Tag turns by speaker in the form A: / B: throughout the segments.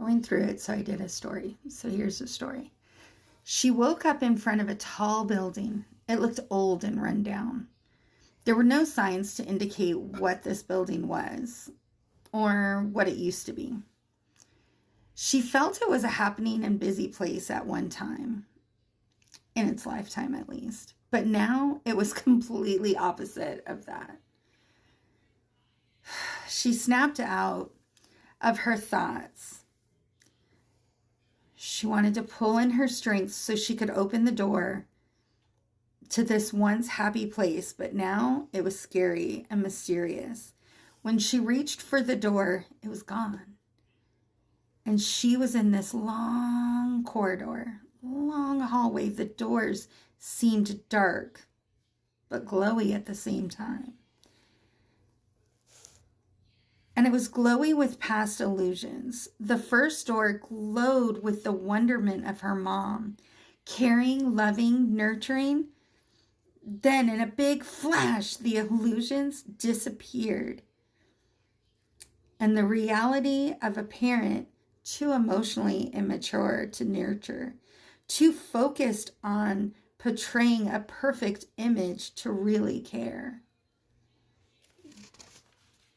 A: going through it, so I did a story. So here's the story. She woke up in front of a tall building. It looked old and run down. There were no signs to indicate what this building was or what it used to be. She felt it was a happening and busy place at one time, in its lifetime at least. But now it was completely opposite of that. She snapped out of her thoughts. She wanted to pull in her strength so she could open the door to this once happy place, but now it was scary and mysterious. When she reached for the door, it was gone. And she was in this long corridor, long hallway. The doors seemed dark, but glowy at the same time. And it was glowy with past illusions. The first door glowed with the wonderment of her mom, caring, loving, nurturing. Then in a big flash, the illusions disappeared. And the reality of a parent too emotionally immature to nurture, too focused on portraying a perfect image to really care.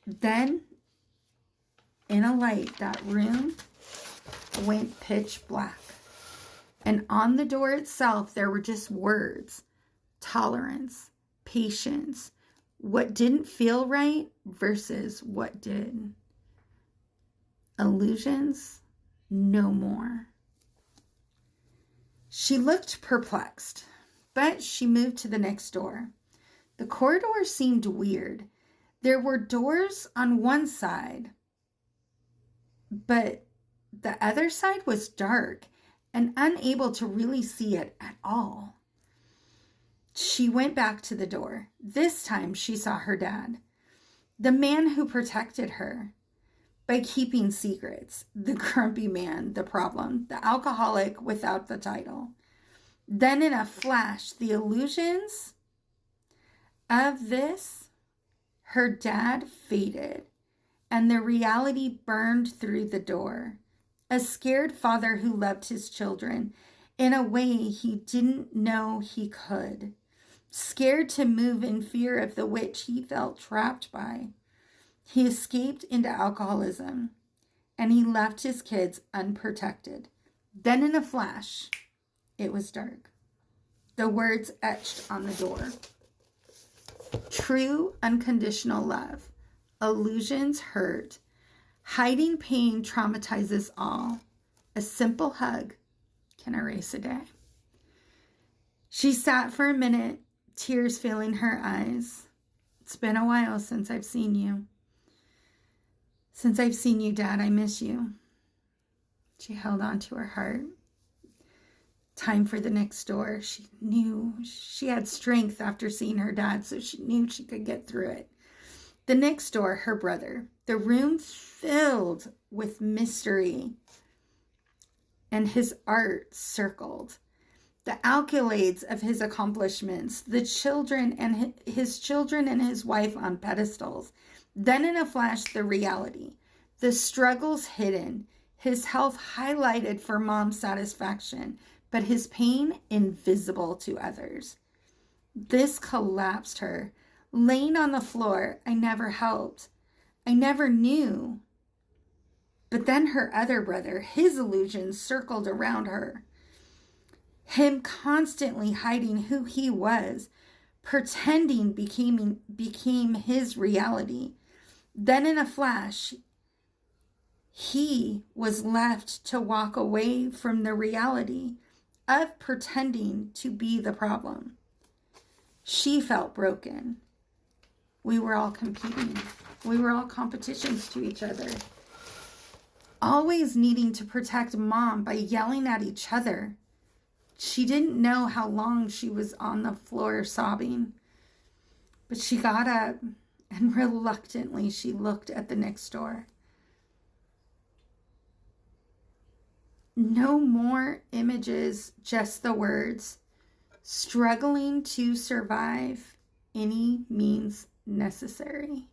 A: Then, in a light, that room went pitch black. And on the door itself, there were just words: tolerance, patience, what didn't feel right versus what did. Illusions, no more. She looked perplexed, but she moved to the next door. The corridor seemed weird. There were doors on one side, but the other side was dark and unable to really see it at all. She went back to the door. This time she saw her dad, the man who protected her by keeping secrets, the grumpy man, the problem, the alcoholic without the title. Then in a flash, the illusions of this, her dad faded, and the reality burned through the door. A scared father who loved his children in a way he didn't know he could. Scared to move in fear of the witch he felt trapped by. He escaped into alcoholism, and he left his kids unprotected. Then in a flash, it was dark. The words etched on the door: true unconditional love. Illusions hurt. Hiding pain traumatizes all. A simple hug can erase a day. She sat for a minute, tears filling her eyes. It's been a while since I've seen you. Since I've seen you, Dad, I miss you. She held on to her heart. Time for the next door. She knew she had strength after seeing her dad, so she knew she could get through it. The next door, her brother. The room filled with mystery, and his art circled. The accolades of his accomplishments, the children and his wife on pedestals. Then in a flash, the reality, the struggles hidden, his health highlighted for mom's satisfaction, but his pain invisible to others. This collapsed her. Laying on the floor, I never helped. I never knew. But then her other brother, his illusions circled around her. Him constantly hiding who he was, pretending became his reality. Then in a flash, he was left to walk away from the reality of pretending to be the problem. She felt broken. We were all competing. We were all competitions to each other. Always needing to protect mom by yelling at each other. She didn't know how long she was on the floor sobbing. But she got up and reluctantly she looked at the next door. No more images, just the words. Struggling to survive any means necessary.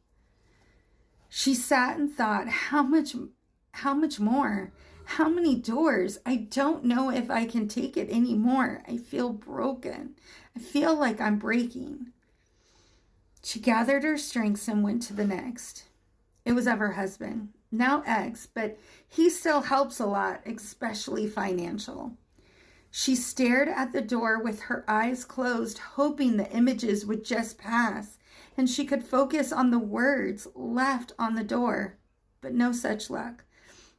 A: She sat and thought, how much more? How many doors? I don't know if I can take it anymore. I feel broken. I feel like I'm breaking. She gathered her strengths and went to the next. It was of her husband, now ex, but he still helps a lot, especially financial. She stared at the door with her eyes closed, hoping the images would just pass and she could focus on the words left on the door, but no such luck.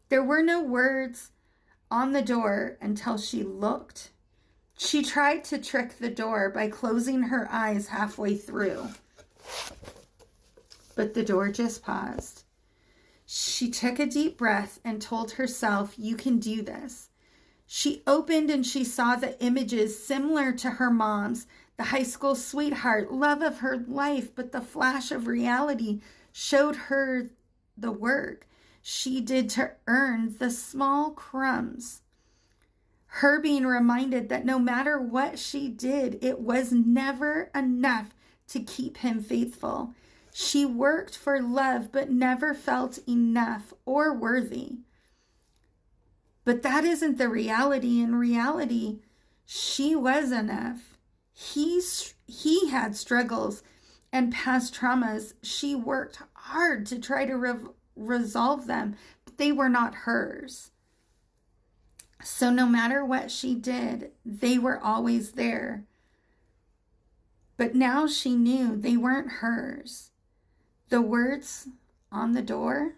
A: There were no words on the door until she looked. She tried to trick the door by closing her eyes halfway through, but the door just paused. She took a deep breath and told herself, "You can do this." She opened and she saw the images similar to her mom's, the high school sweetheart, love of her life, but the flash of reality showed her the work she did to earn the small crumbs. Her being reminded that no matter what she did, it was never enough to keep him faithful. She worked for love, but never felt enough or worthy. But that isn't the reality. In reality, she was enough. He had struggles and past traumas. She worked hard to try to resolve them, but they were not hers. So no matter what she did, they were always there. But now she knew they weren't hers. The words on the door,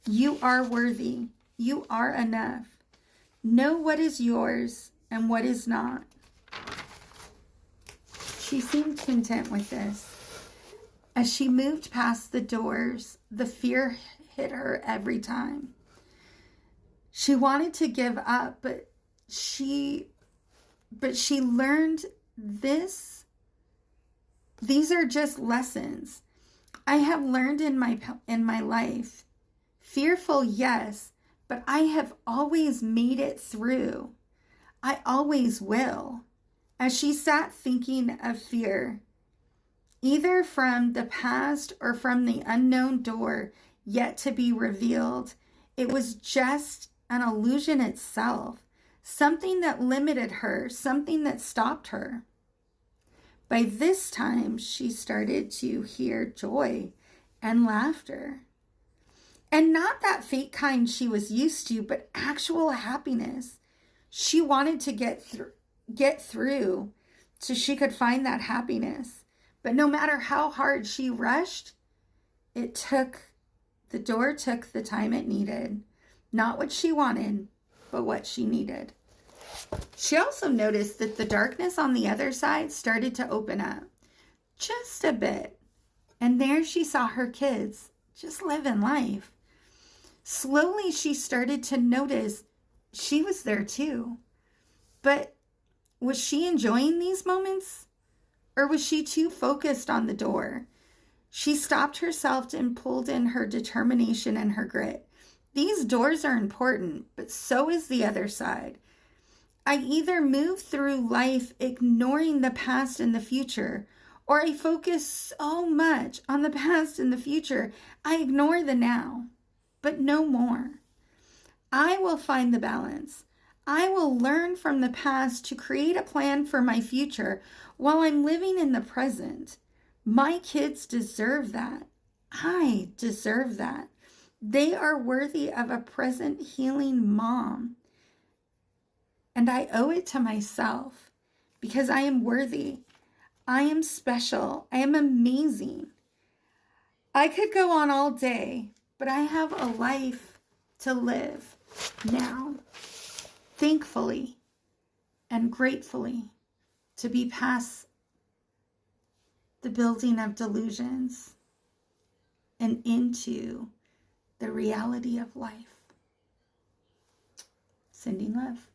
A: "You are worthy. You are enough. Know what is yours and what is not." She seemed content with this. As she moved past the doors, the fear hit her every time. She wanted to give up, but she learned this. These are just lessons I have learned in my life. Fearful, yes, but I have always made it through. I always will. As she sat thinking of fear, either from the past or from the unknown door yet to be revealed, it was just an illusion itself, something that limited her, something that stopped her. By this time, she started to hear joy and laughter. And not that fake kind she was used to, but actual happiness. She wanted to get through so she could find that happiness. But no matter how hard she rushed, the door took the time it needed. Not what she wanted, but what she needed. She also noticed that the darkness on the other side started to open up just a bit. And there she saw her kids just living life. Slowly, she started to notice she was there too. But was she enjoying these moments? Or was she too focused on the door? She stopped herself and pulled in her determination and her grit. These doors are important, but so is the other side. I either move through life ignoring the past and the future, or I focus so much on the past and the future, I ignore the now, but no more. I will find the balance. I will learn from the past to create a plan for my future while I'm living in the present. My kids deserve that. I deserve that. They are worthy of a present healing mom. And I owe it to myself because I am worthy. I am special. I am amazing. I could go on all day, but I have a life to live now. Thankfully and gratefully to be past the building of delusions and into the reality of life. Sending love.